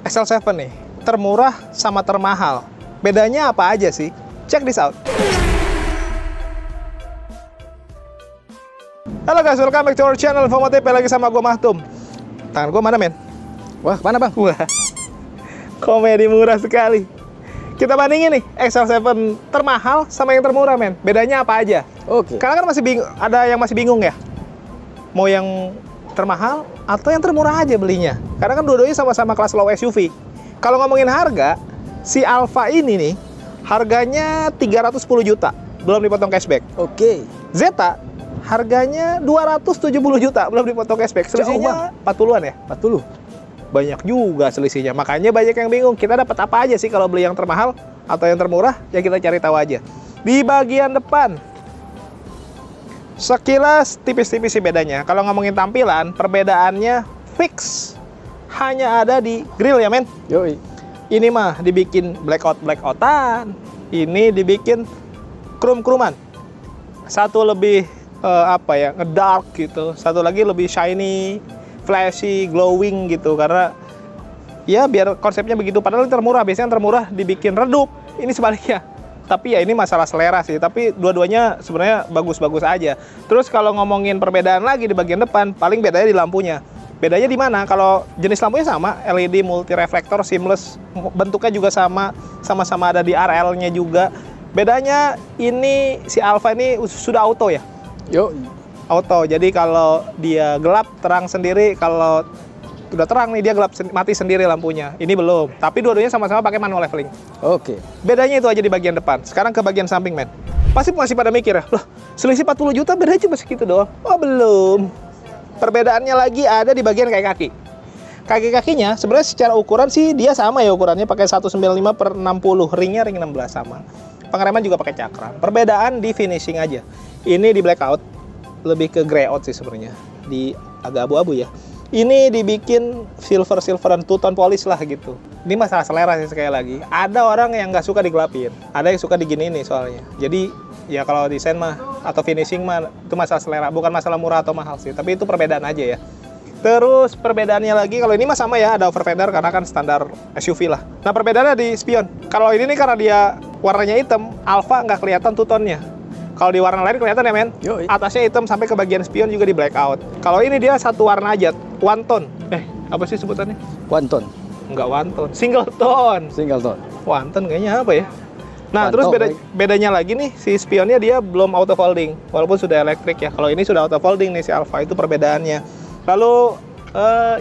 XL7 nih, termurah sama termahal. Bedanya apa aja sih? Check this out. Halo guys, welcome back to our channel Infomotif. Lagi sama gue Mahtum. Tangan gue mana, men? Wah, mana bang? Wah, komedi murah sekali. Kita bandingin nih, XL7 termahal sama yang termurah, men. Bedanya apa aja? Oke. Karena kan masih bingung, ada yang masih bingung ya. Mau yang termahal atau yang termurah aja belinya. Karena kan dua-duanya sama-sama kelas low SUV. Kalau ngomongin harga, si Alfa ini nih harganya 310 juta, belum dipotong cashback. Oke. Zeta harganya 270 juta, belum dipotong cashback. Selisihnya 40-an ya? 40. Banyak juga selisihnya. Makanya banyak yang bingung, kita dapat apa aja sih kalau beli yang termahal atau yang termurah? Ya kita cari tahu aja. Di bagian depan, sekilas tipis-tipis sih bedanya. Kalau ngomongin tampilan, perbedaannya fix. Hanya ada di grill ya, men. Yoi. Ini mah dibikin blackout-blackoutan. Ini dibikin krum-kruman. Satu lebih ngedark gitu. Satu lagi lebih shiny, flashy, glowing gitu. Karena ya biar konsepnya begitu. Padahal yang termurah, biasanya yang termurah dibikin redup. Ini sebaliknya. Tapi ya ini masalah selera sih. Tapi dua-duanya sebenarnya bagus-bagus aja. Terus kalau ngomongin perbedaan lagi di bagian depan, paling bedanya di lampunya. Bedanya di mana? Kalau jenis lampunya sama, LED multi reflektor seamless, bentuknya juga sama-sama ada di RL-nya juga. Bedanya ini si Alfa ini sudah auto ya? Yoi. Auto. Jadi kalau dia gelap terang sendiri, kalau udah terang nih dia gelap mati sendiri lampunya. Ini belum. Tapi dua-duanya sama-sama pakai manual leveling. Oke. Bedanya itu aja di bagian depan. Sekarang ke bagian samping, men. Pasti masih pada mikir ya, loh selisih 40 juta bedanya cuma segitu doang. Oh belum. Perbedaannya lagi ada di bagian kaki-kaki. Kaki-kakinya sebenarnya secara ukuran sih dia sama ya ukurannya, pakai 195/60. Ringnya ring 16 sama. Pengereman juga pakai cakram. Perbedaan di finishing aja. Ini di blackout, lebih ke grey out sih sebenarnya. Di agak abu-abu ya. Ini dibikin silver-silveran two-tone polish lah gitu. Ini masalah selera sih sekali lagi. Ada orang yang nggak suka digelapin, ada yang suka diginiin nih soalnya. Jadi ya kalau desain mah atau finishing mah itu masalah selera, bukan masalah murah atau mahal sih. Tapi itu perbedaan aja ya. Terus perbedaannya lagi, kalau ini mah sama ya, ada overfender karena kan standar SUV lah. Nah perbedaannya di spion. Kalau ini nih karena dia warnanya hitam, Alfa nggak kelihatan two-tone-nya. Kalau di warna lain kelihatan ya, men. Yoi. Atasnya hitam sampai ke bagian spion juga di blackout. Kalau ini dia satu warna aja, one tone. Apa sih sebutannya? One tone. Enggak one tone, single tone. Single tone. One tone kayaknya apa ya? Nah, One terus tone, bedanya lagi nih, si spionnya dia belum auto folding, walaupun sudah elektrik ya. Kalau ini sudah auto folding nih si Alfa, itu perbedaannya. Lalu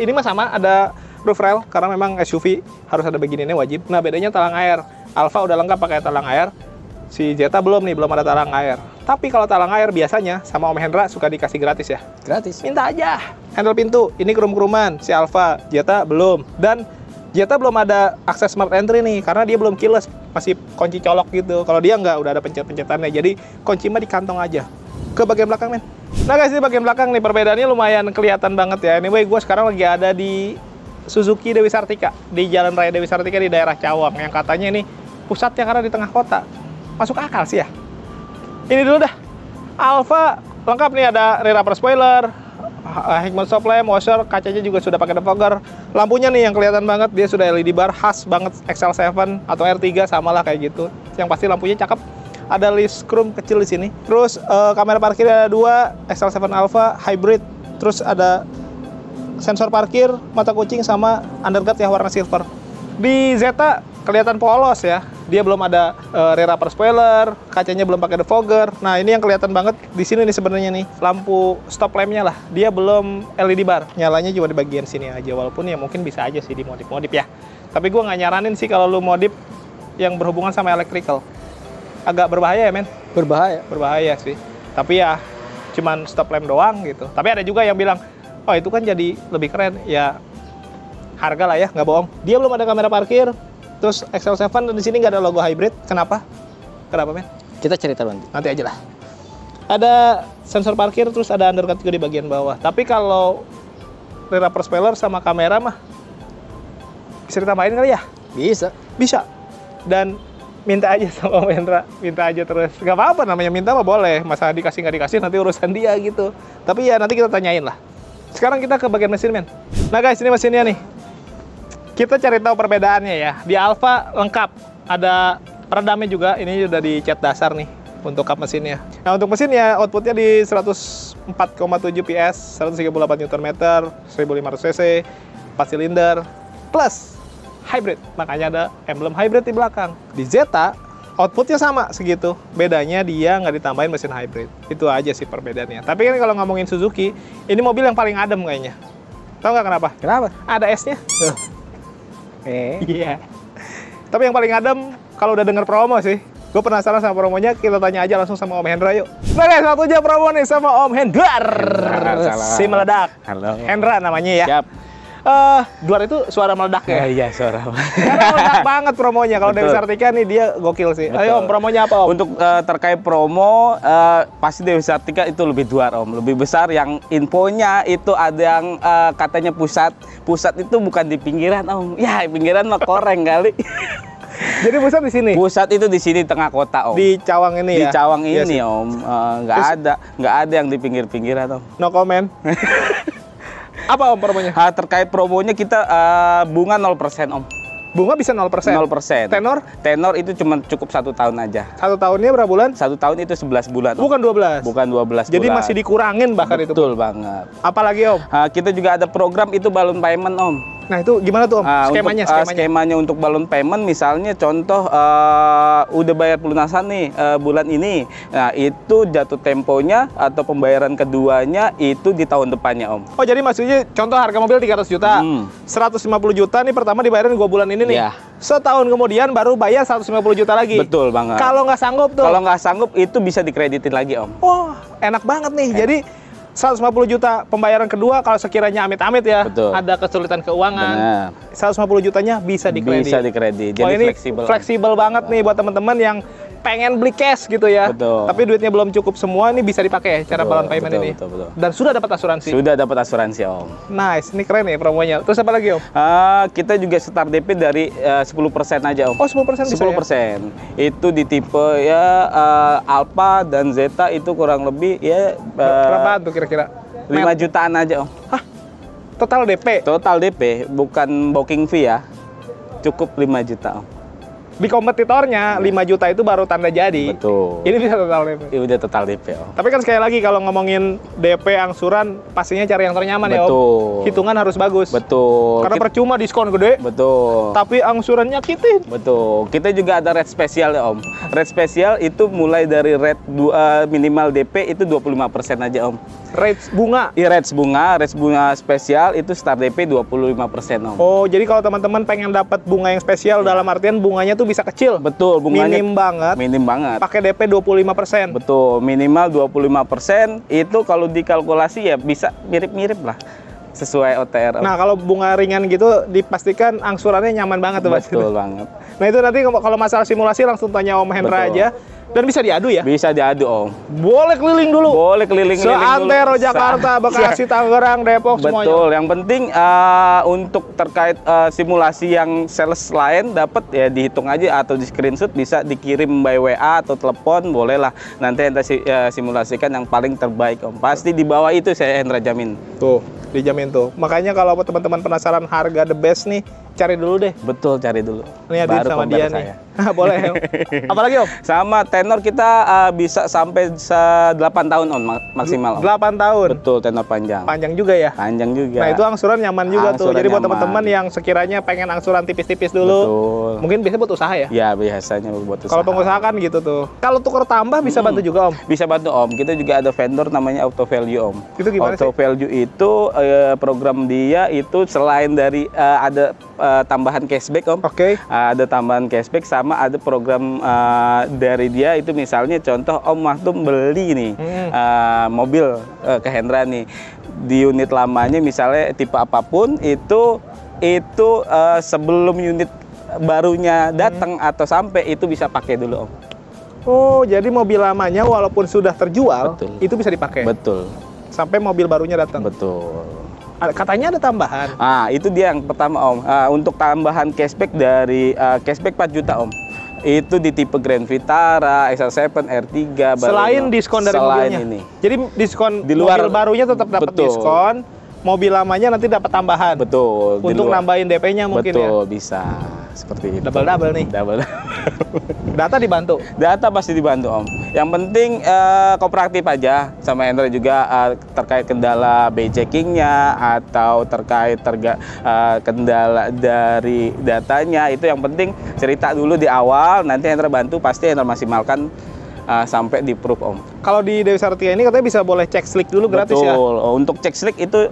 ini mah sama, ada roof rail karena memang SUV harus ada begininya wajib. Nah, bedanya talang air. Alfa udah lengkap pakai talang air. Si Zeta belum nih, belum ada talang air. Tapi kalau talang air biasanya sama Om Hendra suka dikasih gratis ya. Gratis. Minta aja. Handle pintu, ini krum-kruman. Si Alfa, Zeta belum. Dan Zeta belum ada akses smart entry nih, karena dia belum keyless. Masih kunci colok gitu. Kalau dia nggak, udah ada pencet-pencetannya. Jadi kunci mah di kantong aja. Ke bagian belakang, men. Nah guys, ini bagian belakang nih, perbedaannya lumayan kelihatan banget ya. Anyway, gue sekarang lagi ada di Suzuki Dewi Sartika. Di Jalan Raya Dewi Sartika di daerah Cawang. Yang katanya ini pusatnya karena di tengah kota. Masuk akal sih ya. Ini dulu dah. Alfa lengkap nih, ada rear upper spoiler, Hikman stop lamp, washer, kacanya juga sudah pakai defogger. Lampunya nih yang kelihatan banget, dia sudah LED bar, khas banget XL7 atau R3 samalah kayak gitu. Yang pasti lampunya cakep. Ada list chrome kecil di sini. Terus kamera parkir ada 2, XL7 Alpha hybrid. Terus ada sensor parkir, mata kucing sama underguard ya warna silver. Di Zeta kelihatan polos ya. Dia belum ada rear upper spoiler, kacanya belum pakai defogger. Nah, ini yang kelihatan banget di sini nih sebenarnya nih, lampu stop lampnya lah. Dia belum LED bar, nyalanya cuma di bagian sini aja. Walaupun ya mungkin bisa aja sih dimodif-modif ya. Tapi gue nggak nyaranin sih kalau lu modif yang berhubungan sama electrical. Agak berbahaya ya, men? Berbahaya. Berbahaya sih. Tapi ya cuman stop lamp doang gitu. Tapi ada juga yang bilang, oh itu kan jadi lebih keren. Ya harga lah ya, nggak bohong. Dia belum ada kamera parkir. Terus XL7 dan di sini nggak ada logo hybrid. Kenapa? Kenapa, men? Kita cerita nanti. Nanti aja lah. Ada sensor parkir, terus ada undercut juga di bagian bawah. Tapi kalau rear upper spoiler sama kamera mah bisa ditambahin kali ya? Bisa. Bisa. Dan minta aja sama Om Hendra, minta aja terus. Gak apa-apa, namanya minta mah boleh. Masalah dikasih nggak dikasih nanti urusan dia gitu. Tapi ya nanti kita tanyain lah. Sekarang kita ke bagian mesin, men. Nah guys, ini mesinnya nih. Kita cari tahu perbedaannya ya. Di Alfa lengkap, ada peredamnya juga. Ini udah dicat dasar nih untuk kap mesinnya. Nah, untuk mesinnya outputnya di 104,7 PS, 138 Nm, 1500 cc, 4 silinder, plus hybrid. Makanya ada emblem hybrid di belakang. Di Zeta outputnya sama segitu. Bedanya dia nggak ditambahin mesin hybrid. Itu aja sih perbedaannya. Tapi kan kalau ngomongin Suzuki, ini mobil yang paling adem kayaknya. Tahu nggak kenapa? Kenapa? Ada S-nya. Iya. Tapi yang paling adem kalau udah denger promo sih. Gue penasaran sama promonya, kita tanya aja langsung sama Om Hendra yuk. Nah guys, waktunya promo nih sama Om Hendrar. Si meledak. Halo. Hendra namanya ya. Siap. Duar itu suara meledak ya? Iya, suara. Karena meledak banget promonya. Kalau Dewi Betul. Sartika nih dia gokil sih. Betul. Ayo Om, promonya apa Om? Untuk terkait promo, pasti Dewi Sartika itu lebih duar Om, lebih besar. Yang infonya itu ada yang katanya pusat itu bukan di pinggiran Om. Ya pinggiran mah koreng kali. Jadi pusat di sini? Pusat itu di sini tengah kota Om. Di Cawang ini Di ya? Cawang Iya ini sih. Om, nggak ada yang di pinggir-pinggiran Om. No comment. Apa Om promonya? Terkait promonya kita bunga 0% Om. Bunga bisa 0%? 0%. Tenor? Tenor itu cuma cukup 1 tahun aja. 1 tahunnya berapa bulan? 1 tahun itu 11 bulan Om. Bukan 12? Bukan 12 Jadi bulan. masih dikurangin bahkan itu? Betul banget. Apalagi Om? Kita juga ada program itu balloon payment Om. Nah itu gimana tuh Om? Skemanya? Skemanya untuk balloon payment misalnya contoh udah bayar pelunasan nih bulan ini. Nah itu jatuh temponya atau pembayaran keduanya itu di tahun depannya Om. Oh jadi maksudnya contoh harga mobil 300 juta, 150 juta nih pertama dibayarin 2 bulan ini nih. Iya. Setahun kemudian baru bayar 150 juta lagi. Betul banget. Kalau nggak sanggup tuh? Kalau nggak sanggup itu bisa dikreditin lagi Om. Oh enak banget nih. Jadi 150 juta pembayaran kedua kalau sekiranya amit-amit ya, Betul. ada kesulitan keuangan. Benar. 150 jutanya bisa dikredit. Bisa dikredit. Wah, Jadi ini fleksibel. fleksibel banget nih buat teman-teman yang pengen beli cash gitu ya. Betul. Tapi duitnya belum cukup semua, ini bisa dipakai ya cara balloon payment ini. Betul. Dan sudah dapat asuransi. Sudah dapat asuransi Om. Nice, ini keren nih promonya. Terus apa lagi Om? Kita juga start DP dari 10% aja Om. Oh 10% bisa 10%. Itu di tipe ya Alfa dan Zeta itu kurang lebih ya Berapaan tuh kira-kira? 5 jutaan aja Om. Hah? Total DP? Total DP, bukan booking fee ya. Cukup 5 juta Om. Di kompetitornya 5 juta itu baru tanda jadi. Betul. Ini bisa total DP. Ini udah total DP Om. Tapi kan sekali lagi kalau ngomongin DP angsuran pastinya cari yang ternyaman ya Om. Betul. Hitungan harus bagus. Betul. Karena percuma diskon gede, Betul. tapi angsuran nyakitin. Betul. Kita juga ada rate spesial ya Om. Rate spesial itu mulai dari rate minimal DP itu 25% aja Om. Rate bunga. Rate bunga spesial itu start DP 25% Om. Oh, jadi kalau teman-teman pengen dapat bunga yang spesial dalam artian bunganya tuh bisa kecil. Betul, bunganya minim banget. Pakai DP 25%. Betul, minimal 25%. Itu kalau dikalkulasi ya bisa mirip-mirip lah. Sesuai OTR Om. Nah, kalau bunga ringan gitu dipastikan angsurannya nyaman banget tuh. Betul banget. Nah, itu nanti kalau masalah simulasi langsung tanya Om Hendra Betul. aja. Dan bisa diadu ya? Bisa diadu Om. Boleh keliling dulu. Boleh keliling-keliling dulu. Seantero Jakarta, Bekasi, Tangerang, Depok, semuanya. Betul. Yang penting untuk terkait simulasi yang sales lain dapat ya dihitung aja atau di screenshot bisa dikirim by WA atau telepon bolehlah. Nanti Hendra simulasikan yang paling terbaik Om. Pasti di bawah itu saya Hendra jamin. Tuh, dijamin tuh. Makanya kalau teman-teman penasaran harga the best nih, cari dulu deh. Betul, cari dulu. Ini hadir sama dia nih. Boleh Om. Apalagi Om? Sama tenor kita bisa sampai 8 tahun Om maksimal Om. 8 tahun? Betul, tenor panjang. Panjang juga ya? Panjang juga. Nah itu angsuran nyaman juga tuh. Angsuran Jadi buat nyaman. teman-teman yang sekiranya pengen angsuran tipis-tipis dulu. Betul. Mungkin biasanya buat usaha ya? Ya biasanya buat usaha. Kalau pengusaha kan gitu tuh. Kalau tuker tambah bisa bantu juga Om? Bisa bantu Om. Kita juga ada vendor namanya Auto Value Om. Itu gimana Auto sih? Value itu program dia itu selain dari ada tambahan cashback Om. Oke. Ada tambahan cashback sama ada program dari dia itu misalnya contoh Om waktu beli nih mobil ke Hendra nih di unit lamanya misalnya tipe apapun itu sebelum unit barunya datang atau sampai itu bisa pakai dulu Om. Oh jadi mobil lamanya walaupun sudah terjual Betul. itu bisa dipakai? Betul. Sampai mobil barunya datang? Betul. Katanya ada tambahan? Itu dia yang pertama Om. Untuk tambahan cashback dari cashback 4 juta Om. Itu di tipe Grand Vitara, XL7, R3, Selain diskon dari mobilnya? ini. Jadi diskon Di luar, mobil barunya tetap dapat betul. diskon, mobil lamanya nanti dapat tambahan. Betul. Untuk nambahin DP-nya mungkin ya. Betul, bisa seperti itu. Double nih. Double. Data dibantu. Data pasti dibantu Om. Yang penting kooperatif aja sama Hendra juga terkait kendala B-checkingnya atau terkait kendala dari datanya, itu yang penting cerita dulu di awal, nanti Hendra bantu, pasti Hendra maksimalkan sampai di proof Om. Kalau di Dewi Sartika ini katanya bisa boleh cek slick dulu gratis. Betul. Ya? Untuk cek slick itu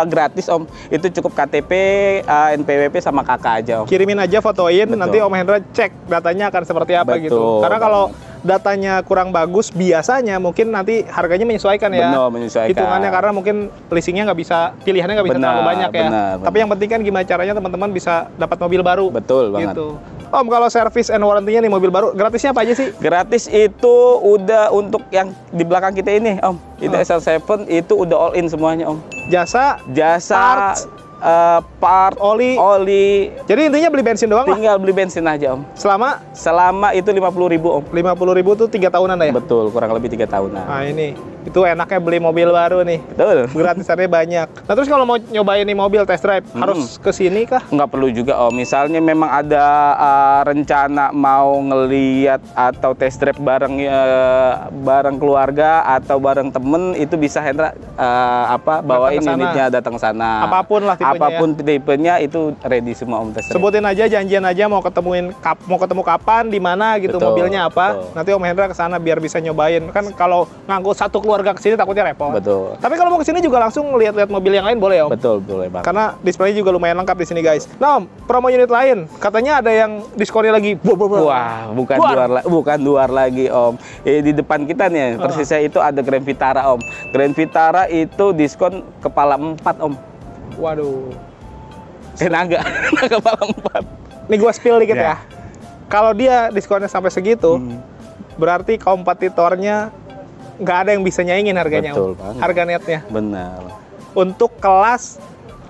gratis Om. Itu cukup KTP, NPWP sama KK aja Om. Kirimin aja, fotoin, Betul. nanti Om Hendra cek datanya akan seperti apa. Betul. Gitu. Karena kalau datanya kurang bagus, biasanya mungkin nanti harganya menyesuaikan ya. Benar, menyesuaikan. Hitungannya karena mungkin leasingnya nggak bisa, pilihannya nggak bisa terlalu banyak ya. Benar. Tapi yang penting kan gimana caranya teman-teman bisa dapat mobil baru. Betul banget. Gitu. Om, kalau service and warranty-nya nih mobil baru, gratisnya apa aja sih? Gratis itu udah untuk yang di belakang kita ini Om. Itu SL7 itu udah all in semuanya Om. Jasa, Jasa, part, oli. Jadi intinya beli bensin doang lah. tinggal beli bensin aja Om. Selama itu 50.000 Om. 50.000 tuh 3 tahunan ya? Betul, kurang lebih 3 tahunan. Nah ini, itu enaknya beli mobil baru nih. Betul. Gratisannya banyak. Nah terus kalau mau nyobain nih mobil test drive, harus ke sini kah? Nggak perlu juga Om. Misalnya memang ada rencana mau ngeliat atau test drive bareng keluarga atau bareng temen, itu bisa Hendra bawain unitnya, datang ke sana. Apapun lah tipenya. Apapun tipenya itu ready semua Om test drive. Sebutin aja, janjian aja mau ketemu kapan, di mana gitu, Betul, mobilnya apa. betul. Nanti Om Hendra ke sana biar bisa nyobain. Kan kalau ngangkut satu keluarga ke sini takutnya repot. Betul. Tapi kalau mau ke sini juga langsung lihat-lihat mobil yang lain boleh Om. Betul, boleh Bang. Karena displaynya juga lumayan lengkap di sini guys. Nah Om, promo unit lain katanya ada yang diskonnya lagi. Wah, bukan duar lagi Om. Di depan kita nih, persisnya itu ada Grand Vitara Om. Grand Vitara itu diskon kepala 4 Om. Waduh. Naga kepala 4. Nih gua spill dikit Ya. ya. Kalau dia diskonnya sampai segitu, berarti kompetitornya nggak ada yang bisa nyaingin harganya. Betul Om. banget. Harga netnya. Benar. Untuk kelas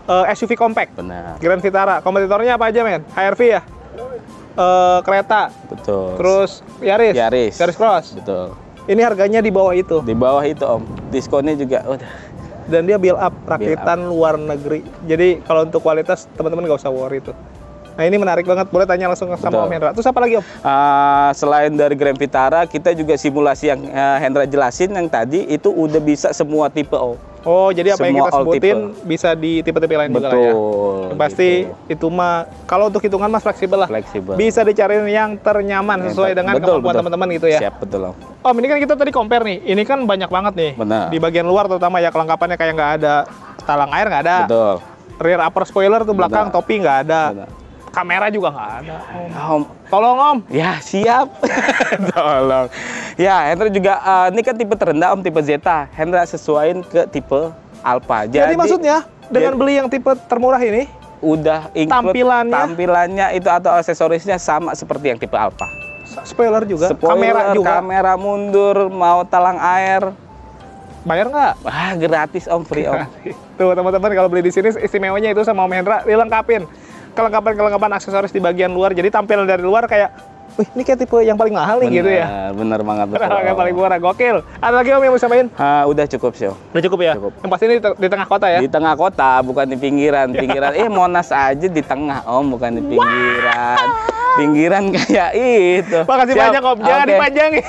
SUV compact. Benar. Grand Vitara. Kompetitornya apa aja men? HRV ya? Kereta. Betul. Terus Yaris. Yaris Cross. Betul. Ini harganya di bawah itu. Di bawah itu Om. Diskonnya juga udah. Dan dia build up rakitan luar negeri. Jadi kalau untuk kualitas teman-teman nggak usah worry itu. Nah ini menarik banget, boleh tanya langsung sama Om Hendra. Terus apa lagi Om? Selain dari Grand Vitara, kita juga simulasi yang Hendra jelasin yang tadi itu udah bisa semua tipe Om. Oh jadi apa yang Semua kita all sebutin tipe. bisa di tipe-tipe lain juga lah ya? Betul. Yang pasti itu mah, kalau untuk hitungan mas fleksibel lah. Fleksibel. Bisa dicariin yang ternyaman sesuai dengan kemampuan teman-teman gitu ya. Siap, betul Om. Om ini kan kita tadi compare nih, ini kan banyak banget nih. Benar. Di bagian luar terutama ya kelengkapannya kayak nggak ada talang air, nggak ada. Betul. Rear upper spoiler tuh belakang Benar. topi nggak ada. Benar. Kamera juga nggak ada. Om. Tolong Om. Ya siap. Tolong. Ya Hendra juga ini kan tipe terendah Om, tipe Zeta. Hendra sesuaiin ke tipe Alfa. Jadi maksudnya dengan beli yang tipe termurah ini, udah include tampilannya itu atau aksesorisnya sama seperti yang tipe Alfa. Spoiler juga, Spoiler, kamera juga. kamera mundur, mau talang air. Bayar nggak? Wah, gratis Om, free Om. Tuh teman-teman kalau beli di sini istimewanya itu sama Om Hendra dilengkapin. Kelengkapan aksesoris di bagian luar. Jadi tampilan dari luar kayak, wih ini kayak tipe yang paling mahal nih gitu ya. Bener banget. Yang paling murah, gokil. Ada lagi Om yang mau sampaikan? Udah cukup sih Om. Udah cukup ya? Cukup. Yang pasti ini di tengah kota ya? Di tengah kota, bukan di pinggiran. Monas aja di tengah Om, bukan di pinggiran. Pinggiran kayak itu. Makasih banyak Om, jangan dipanjangin.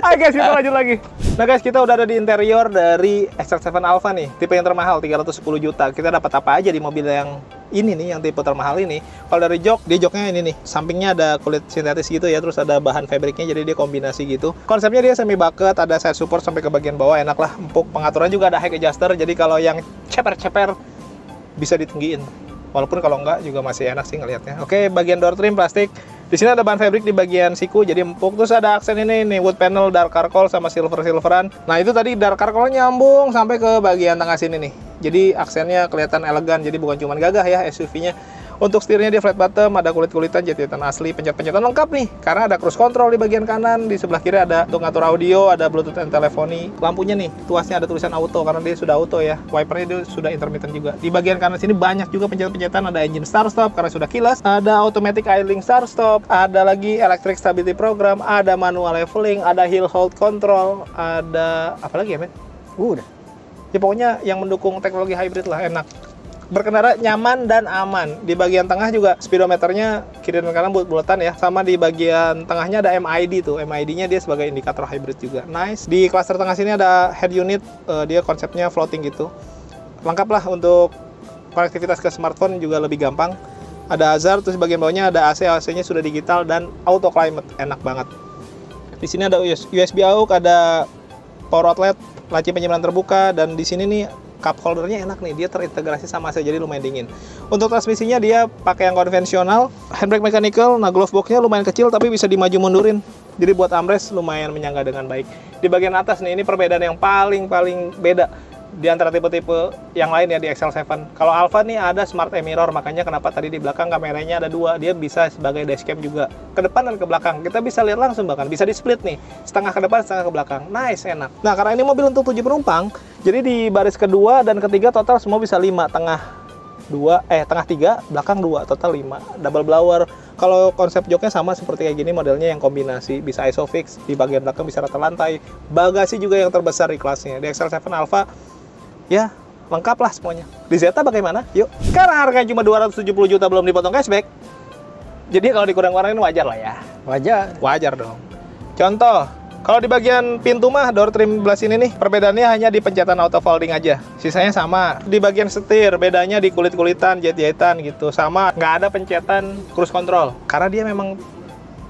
Ayo guys, kita lanjut lagi. Nah guys, kita udah ada di interior dari XR7 Alfa nih, tipe yang termahal 310 juta. Kita dapat apa aja di mobil yang ini nih, yang tipe termahal ini. Kalau dari jok, dia joknya ini nih, sampingnya ada kulit sintetis gitu ya, terus ada bahan fabriknya, jadi dia kombinasi gitu. Konsepnya dia semi bucket, ada side support sampai ke bagian bawah, enak lah, empuk. Pengaturan juga ada high adjuster, jadi kalau yang ceper-ceper bisa ditinggiin. Walaupun kalau enggak juga masih enak sih ngelihatnya. Oke, bagian door trim plastik. Di sini ada bahan fabric di bagian siku jadi empuk. Terus ada aksen ini nih, wood panel dark charcoal sama silveran. Nah, itu tadi dark charcoal nyambung sampai ke bagian tengah sini nih. Jadi aksennya kelihatan elegan. Jadi bukan cuma gagah ya SUV-nya. Untuk setirnya dia flat bottom, ada kulit-kulitan jetitan asli, pencet-pencetan lengkap nih. Karena ada cruise control di bagian kanan, di sebelah kiri ada untuk ngatur audio, ada Bluetooth and teleponi. Lampunya nih, tuasnya ada tulisan auto karena dia sudah auto ya. Wipernya dia sudah intermittent juga. Di bagian kanan sini banyak juga pencet-pencetan, ada engine start stop karena sudah kilas, ada automatic idling start stop, ada lagi electric stability program, ada manual leveling, ada hill hold control, ada apa lagi ya men? Udah. Ya pokoknya yang mendukung teknologi hybrid lah, enak. Berkendara nyaman dan aman. Di bagian tengah juga speedometernya kiri dan kanan bulat-bulatan ya. Sama di bagian tengahnya ada MID tuh. MID-nya dia sebagai indikator hybrid juga. Nice. Di klaster tengah sini ada head unit, dia konsepnya floating gitu. Lengkap lah untuk konektivitas ke smartphone juga lebih gampang. Ada hazard, terus bagian bawahnya ada AC, AC-nya sudah digital dan auto climate, enak banget. Di sini ada USB AUX, ada power outlet, laci penyimpanan terbuka, dan di sini nih cup holdernya enak nih, dia terintegrasi sama AC jadi lumayan dingin. Untuk transmisinya dia pakai yang konvensional, handbrake mechanical, nah glove box-nya lumayan kecil tapi bisa dimaju mundurin. Jadi buat armrest lumayan menyangga dengan baik. Di bagian atas nih, ini perbedaan yang paling beda di antara tipe-tipe yang lain ya di XL7. Kalau Alpha nih ada smart mirror, makanya kenapa tadi di belakang kameranya ada 2, dia bisa sebagai dashcam juga ke depan dan ke belakang. Kita bisa lihat langsung, bahkan bisa di split nih, setengah ke depan, setengah ke belakang. Nice, enak. Nah, karena ini mobil untuk 7 penumpang, jadi di baris kedua dan ketiga total semua bisa 5, tengah 3, belakang 2, total 5. Double blower. Kalau konsep joknya sama seperti kayak gini, modelnya yang kombinasi, bisa ISOFIX, di bagian belakang bisa rata lantai. Bagasi juga yang terbesar di kelasnya. Di XL7 Alpha ya, lengkap lah semuanya. Di Zeta bagaimana? Yuk. Karena harganya cuma 270 juta belum dipotong cashback. Jadi kalau dikurang-kurangin wajar lah ya. Wajar dong. Contoh, kalau di bagian pintu mah door trim belah sini nih, perbedaannya hanya di pencetan auto folding aja. Sisanya sama. Di bagian setir, bedanya di kulit-kulitan, jahit-jahitan gitu. Sama, nggak ada pencetan cruise control. Karena dia memang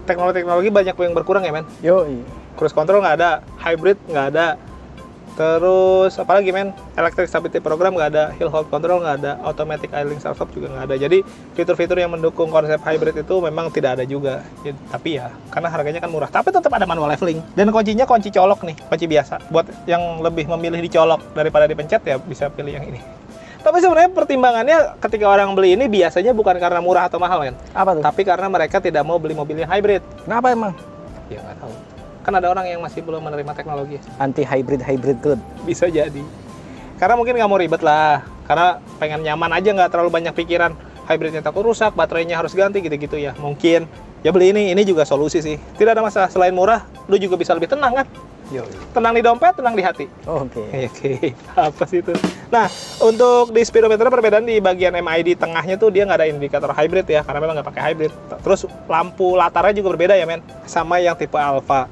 teknologi banyak yang berkurang ya, men. Yoi. Cruise control nggak ada, hybrid nggak ada. Terus apalagi men, electric stability program nggak ada, hill hold control nggak ada, automatic idling start stop juga nggak ada. Jadi fitur-fitur yang mendukung konsep hybrid itu memang tidak ada juga. Ya, tapi ya karena harganya kan murah, tapi tetap ada manual leveling. Dan kuncinya kunci colok nih, kunci biasa. Buat yang lebih memilih dicolok daripada dipencet ya bisa pilih yang ini. Tapi sebenarnya pertimbangannya ketika orang beli ini biasanya bukan karena murah atau mahal men. Apa tuh? Tapi karena mereka tidak mau beli mobil yang hybrid. Kenapa emang? Ya nggak tahu. Kan ada orang yang masih belum menerima teknologi. Anti hybrid club. Bisa jadi. Karena mungkin nggak mau ribet lah. Karena pengen nyaman aja, nggak terlalu banyak pikiran. Hybridnya takut rusak, baterainya harus ganti, gitu-gitu ya. Mungkin. Ya beli ini juga solusi sih. Tidak ada masalah. Selain murah, lu juga bisa lebih tenang kan? Tenang di dompet, tenang di hati. Oke. Apa sih itu? Nah, untuk di speedometer perbedaan di bagian MID tengahnya tuh dia nggak ada indikator hybrid ya. Karena memang nggak pakai hybrid. Terus lampu latarnya juga berbeda ya men. Sama yang tipe Alpha.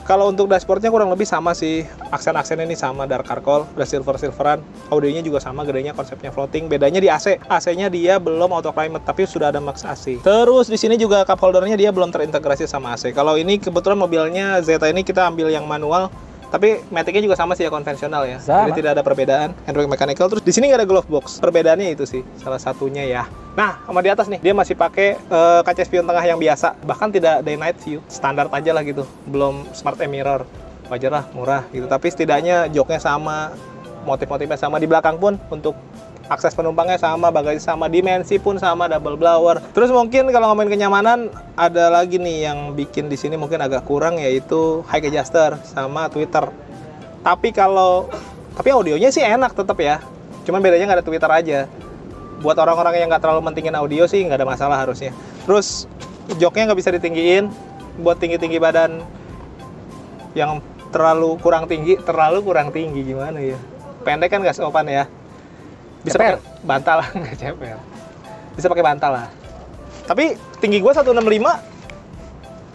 Kalau untuk dashboardnya kurang lebih sama sih, aksen-aksennya ini sama, dark charcoal, udah silver-silveran, audionya juga sama, gedenya konsepnya floating, bedanya di AC, AC-nya dia belum auto climate, tapi sudah ada max AC. Terus di sini juga cup holdernya dia belum terintegrasi sama AC. Kalau ini kebetulan mobilnya Zeta ini kita ambil yang manual, tapi matic-nya juga sama sih ya, konvensional ya. Sama. Jadi tidak ada perbedaan. Handbrake mechanical. Terus di sini nggak ada glove box. Perbedaannya itu sih salah satunya ya. Nah, sama di atas nih dia masih pakai kaca spion tengah yang biasa. Bahkan tidak day night view. Standar aja lah gitu. Belum smart mirror. Wajar lah, murah gitu. Tapi setidaknya joknya sama, motif-motifnya sama. Di belakang pun untuk akses penumpangnya sama, bagasi sama, dimensi pun sama, double blower. Terus mungkin kalau ngomongin kenyamanan, ada lagi nih yang bikin di sini mungkin agak kurang, yaitu high adjuster sama tweeter. Tapi audionya sih enak tetap ya. Cuman bedanya nggak ada tweeter aja. Buat orang-orang yang nggak terlalu mentingin audio sih nggak ada masalah harusnya. Terus joknya nggak bisa ditinggiin. Buat tinggi-tinggi badan yang terlalu kurang tinggi gimana ya? Pendek kan nggak sopan ya. Bisa pakai bantal lah, nggak cepet. Bisa pakai bantal lah. Tapi tinggi gue 165,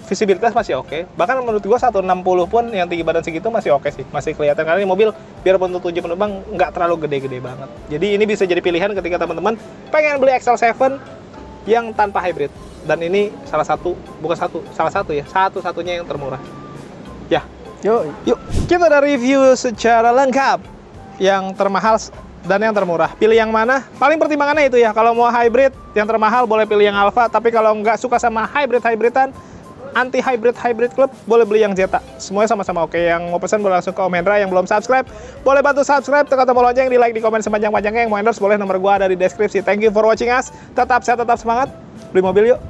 visibilitas masih oke. Bahkan menurut gue 160 pun yang tinggi badan segitu masih oke sih. Masih kelihatan karena ini mobil biarpun untuk 7 penumpang nggak terlalu gede-gede banget. Jadi ini bisa jadi pilihan ketika teman-teman pengen beli XL7 yang tanpa hybrid. Dan ini salah satu ya, satu-satunya yang termurah. Ya, yuk kita ada review secara lengkap yang termahal dan yang termurah. Pilih yang mana? Paling pertimbangannya itu ya. Kalau mau hybrid, yang termahal boleh pilih yang Alpha. Tapi kalau nggak suka sama hybridan, anti hybrid club, boleh beli yang Zeta. Semuanya sama-sama oke. Yang mau pesan boleh langsung ke Om Hendra. Yang belum subscribe, boleh bantu subscribe. Tekan tombol lonceng, di like, di komen sepanjang-panjangnya. Yang mau endorse boleh, nomor gua ada di deskripsi. Thank you for watching us. Tetap sehat, tetap semangat. Beli mobil yuk.